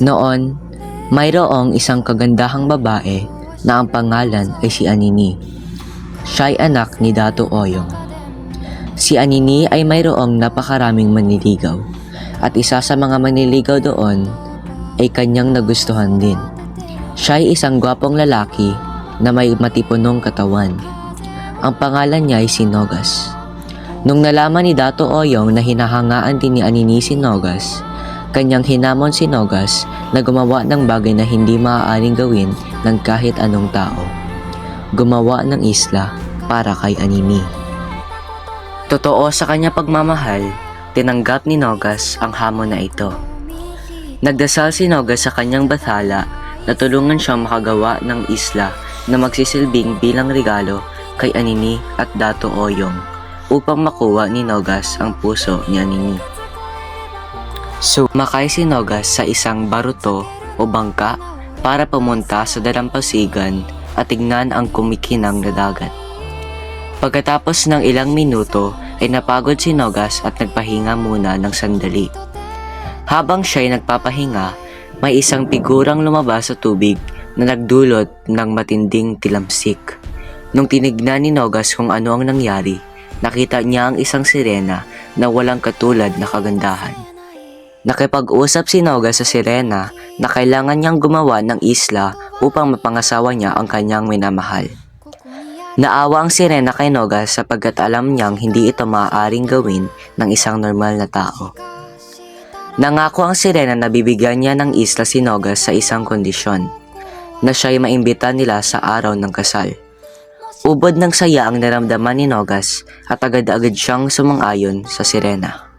Noon, mayroong isang kagandahang babae na ang pangalan ay si Anini. Siya ay anak ni Dato Oyong. Si Anini ay mayroong napakaraming manliligaw at isa sa mga manliligaw doon ay kanyang nagustuhan din. Siya ay isang gwapong lalaki na may matipunong katawan. Ang pangalan niya ay si Nogas. Nung nalaman ni Dato Oyong na hinahangaan din ni Anini si Nogas, kanyang hinamon si Nogas na gumawa ng bagay na hindi maaaring gawin ng kahit anong tao. Gumawa ng isla para kay Anini. Totoo sa kanya pagmamahal, tinanggap ni Nogas ang hamon na ito. Nagdasal si Nogas sa kanyang bathala na tulungan siyang makagawa ng isla na magsisilbing bilang regalo kay Anini at Dato Oyong upang makuha ni Nogas ang puso ni Anini. Sumakay si Nogas sa isang baruto o bangka para pumunta sa dalampasigan at tignan ang kumikinang na dagat. Pagkatapos ng ilang minuto ay napagod si Nogas at nagpahinga muna ng sandali. Habang siya'y nagpapahinga, may isang figurang lumabas sa tubig na nagdulot ng matinding tilamsik. Nung tinignan ni Nogas kung ano ang nangyari, nakita niya ang isang sirena na walang katulad na kagandahan. Nakipag-usap si Nogas sa sirena na kailangan niyang gumawa ng isla upang mapangasawa niya ang kanyang minamahal. Naawa ang sirena kay Nogas sapagkat alam niyang hindi ito maaaring gawin ng isang normal na tao. Nangako ang sirena na bibigyan niya ng isla si Nogas sa isang kondisyon, na siya'y maimbita nila sa araw ng kasal. Ubod ng saya ang naramdaman ni Nogas at agad-agad siyang sumang-ayon sa sirena.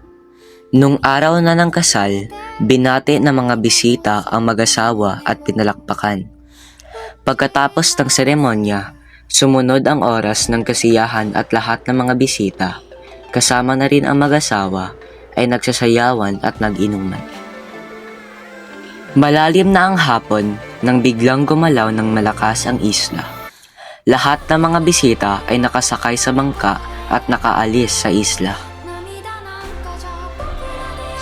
Nung araw na ng kasal, binati ng mga bisita ang mag-asawa at pinalakpakan. Pagkatapos ng seremonya, sumunod ang oras ng kasiyahan at lahat ng mga bisita, kasama na rin ang mag-asawa, ay nagsasayawan at nag-inuman. Malalim na ang hapon nang biglang gumalaw ng malakas ang isla. Lahat ng mga bisita ay nakasakay sa bangka at nakaalis sa isla.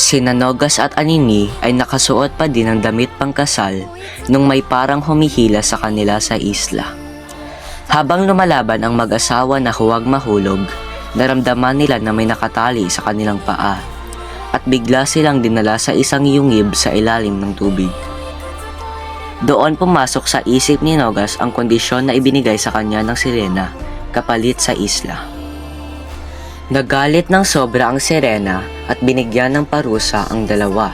Sina Nogas at Anini ay nakasuot pa din ng damit pangkasal nung may parang humihila sa kanila sa isla. Habang lumalaban ang mag-asawa na huwag mahulog, naramdaman nila na may nakatali sa kanilang paa at bigla silang dinala sa isang yungib sa ilalim ng tubig. Doon pumasok sa isip ni Nogas ang kondisyon na ibinigay sa kanya ng sirena kapalit sa isla. Nagalit ng sobra ang sirena at binigyan ng parusa ang dalawa.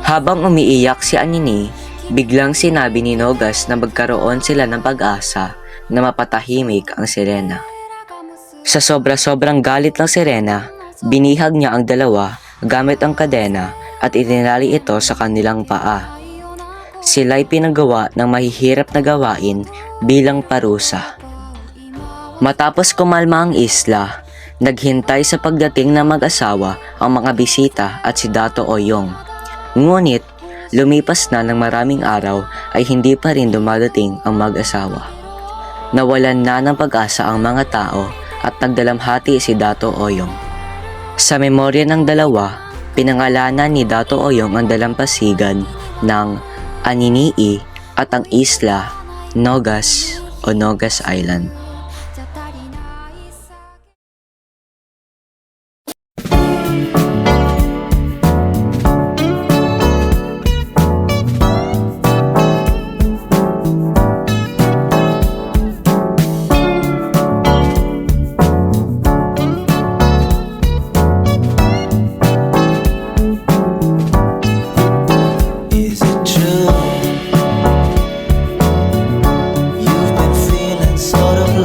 Habang umiiyak si Anini, biglang sinabi ni Nogas na magkaroon sila ng pag-asa na mapatahimik ang sirena. Sa sobra-sobrang galit ng sirena, binihag niya ang dalawa gamit ang kadena at itinali ito sa kanilang paa. Sila'y pinagawa ng mahihirap na gawain bilang parusa. Matapos kumalma ang isla, naghintay sa pagdating ng mag-asawa ang mga bisita at si Dato Oyong. Ngunit, lumipas na ng maraming araw ay hindi pa rin dumadating ang mag-asawa. Nawalan na ng pag-asa ang mga tao at nagdalamhati si Dato Oyong. Sa memorya ng dalawa, pinangalanan ni Dato Oyong ang dalampasigan ng Aninii at ang isla Nogas o Nogas Island. Sort of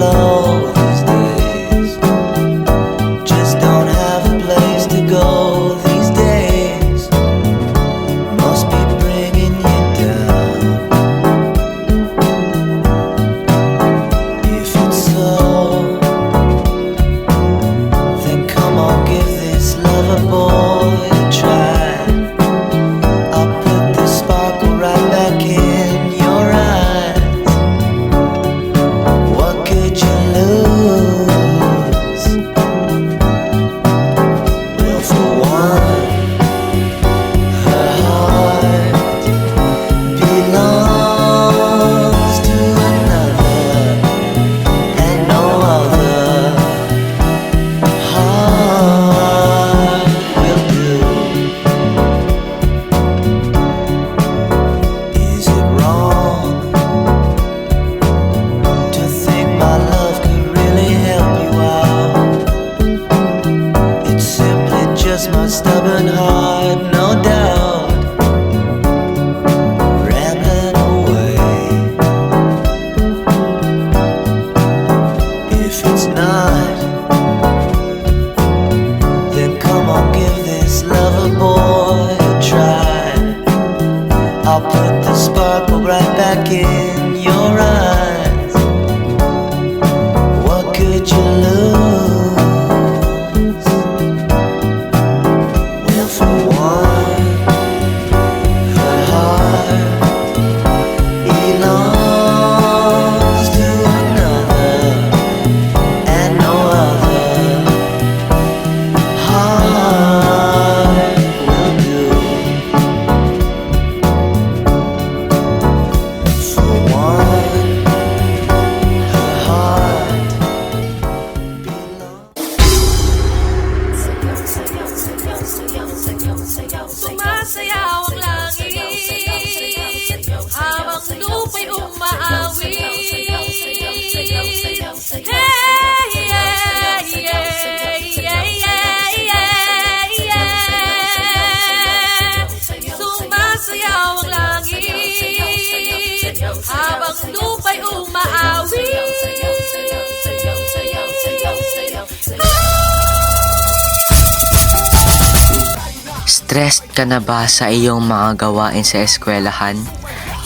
Stressed ka na ba sa iyong mga gawain sa eskwelahan?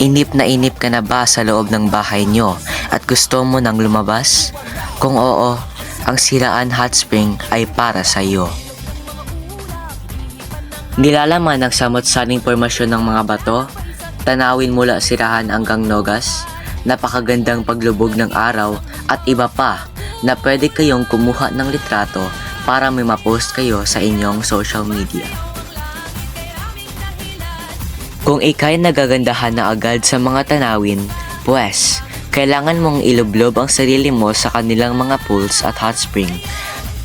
Inip na inip ka na ba sa loob ng bahay nyo at gusto mo nang lumabas? Kung oo, ang Siraan Hot Spring ay para sa iyo. Nilalaman ng samot-saring formasyon ng mga bato, tanawin mula Sirahan hanggang Nogas, napakagandang paglubog ng araw at iba pa na pwede kayong kumuha ng litrato para may mapost kayo sa inyong social media. Kung ika'y nagagandahan na agad sa mga tanawin, pues, kailangan mong ilublob ang sarili mo sa kanilang mga pools at hot spring.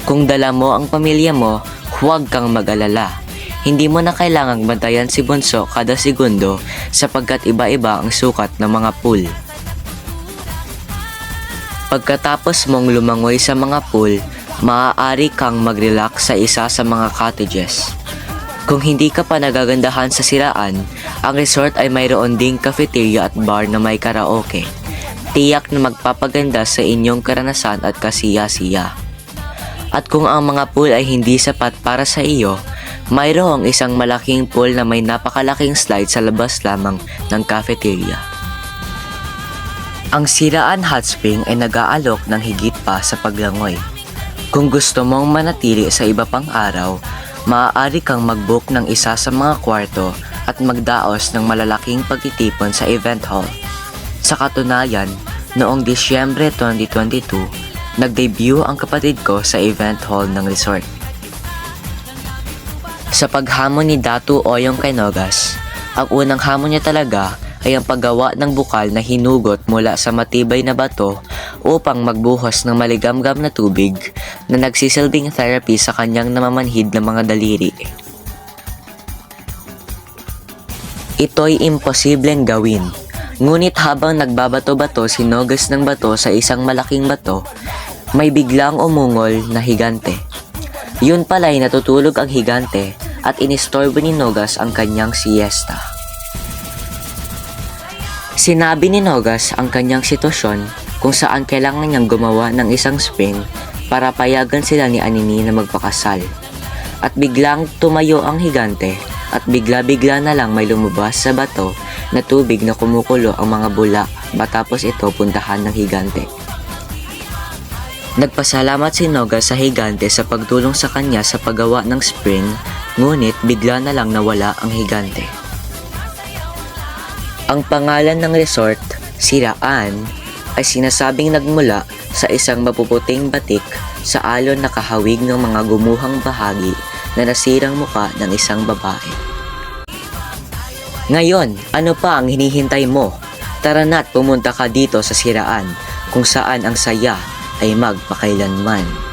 Kung dala mo ang pamilya mo, huwag kang mag-alala. Hindi mo na kailangang bantayan si Bunso kada segundo sapagkat iba-iba ang sukat ng mga pool. Pagkatapos mong lumangoy sa mga pool, maaari kang mag-relax sa isa sa mga cottages. Kung hindi ka pa nagagandahan sa Siraan, ang resort ay mayroon ding cafeteria at bar na may karaoke. Tiyak na magpapaganda sa inyong karanasan at kasiya-siya. At kung ang mga pool ay hindi sapat para sa iyo, mayroong isang malaking pool na may napakalaking slide sa labas lamang ng cafeteria. Ang Siraan Hot Spring ay nag-aalok ng higit pa sa paglangoy. Kung gusto mong manatili sa iba pang araw, maaari kang mag-book ng isa sa mga kwarto at magdaos ng malalaking pagtitipon sa event hall. Sa katunayan, noong Disyembre 2022, nag-debut ang kapatid ko sa event hall ng resort. Sa paghamon ni Datu Oyong kay Nogas, ang unang hamon niya talaga ay ang paggawa ng bukal na hinugot mula sa matibay na bato upang magbuhos ng maligamgam na tubig na nagsisilbing therapy sa kanyang namamanhid na mga daliri. Ito'y imposibleng gawin, ngunit habang nagbabato-bato si Nogas ng bato sa isang malaking bato, may biglang umungol na higante. Yun pala'y natutulog ang higante at inistorbo ni Nogas ang kanyang siesta. Sinabi ni Nogas ang kanyang sitwasyon kung saan kailangan niyang gumawa ng isang spring para payagan sila ni Anini na magpakasal. At biglang tumayo ang higante at bigla-bigla na lang may lumabas sa bato na tubig na kumukulo ang mga bula matapos ito puntahan ng higante. Nagpasalamat si Nogas sa higante sa pagtulong sa kanya sa paggawa ng spring, ngunit bigla na lang nawala ang higante. Ang pangalan ng resort, Siraan, ay sinasabing nagmula sa isang mapuputing batik sa alon na kahawig ng mga gumuhang bahagi na nasirang muka ng isang babae. Ngayon, ano pa ang hinihintay mo? Tara na't pumunta ka dito sa Siraan, kung saan ang saya ay magpakailanman.